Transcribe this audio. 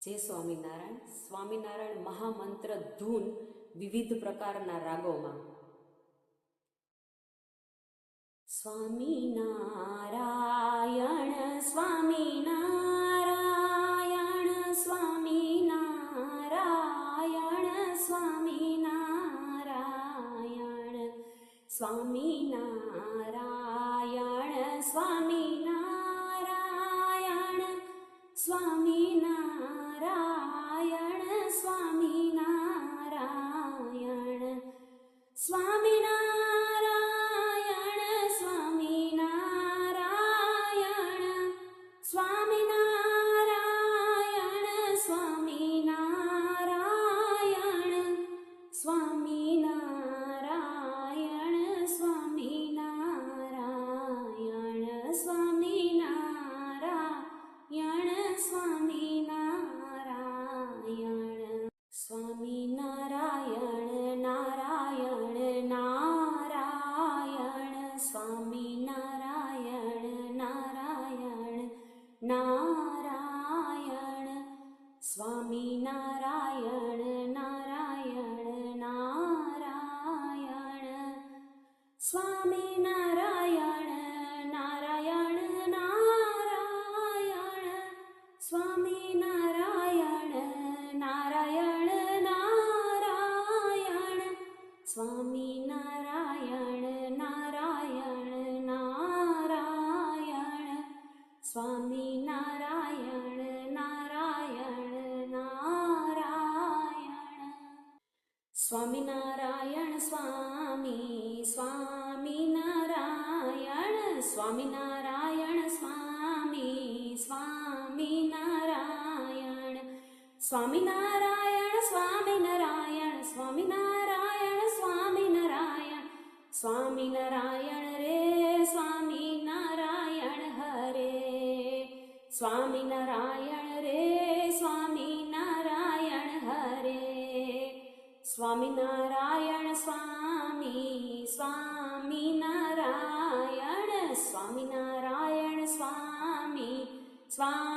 જય સ્વામિનારાયણ. સ્વામિનારાયણ મહામંત્ર ધૂન વિવિધ પ્રકારના રાગોમાં. સ્વામિનારાયણ સ્વામિનારાયણ સ્વામિનારાયણ સ્વામિનારાયણ સ્વામિનારાયણ સ્વામિનારાયણ સ્વામિનારાયણ સ્વામિનારાયણ સ્વામિનારાયણ સ્વામિનારાયણ સ્વામિનારાયણ સ્વામિનારાયણ સ્વામિનારાયણ સ્વામિનારાયણ સ્વામિનારાયણ સ્વામિનારાયણ સ્વામિનારાયણ નારાયણ નારાયણ સ્વામિનારાયણ નારાયણ નારાયણ સ્વામિનારાયણ નારાયણ નારાયણ સ્વામિનારાયણ નારાયણ નારાયણ સ્વામિનારાયણ નારાયણ નારાયણ સ્વામિનારાયણ નારાયણ નારાયણ સ્વામિનારાયણ નારાયણ નારાયણ સ્વામિનારાયણ સ્વામી સ્વામિનારાયણ સ્વામિનારાયણ સ્વામી સ્વામિનારાયણ સ્વામિનારાયણ સ્વામિનારાયણ સ્વામિનારાયણ સ્વામિનારાયણ સ્વામિનારાયણ રે સ્વામિનારાયણ હરે સ્વામિનારાયણ રે સ્વામિનારાયણ હરે સ્વામિનારાયણ સ્વામી સ્વામિનારાયણ સ્વામિનારાયણ સ્વામી સ્વામી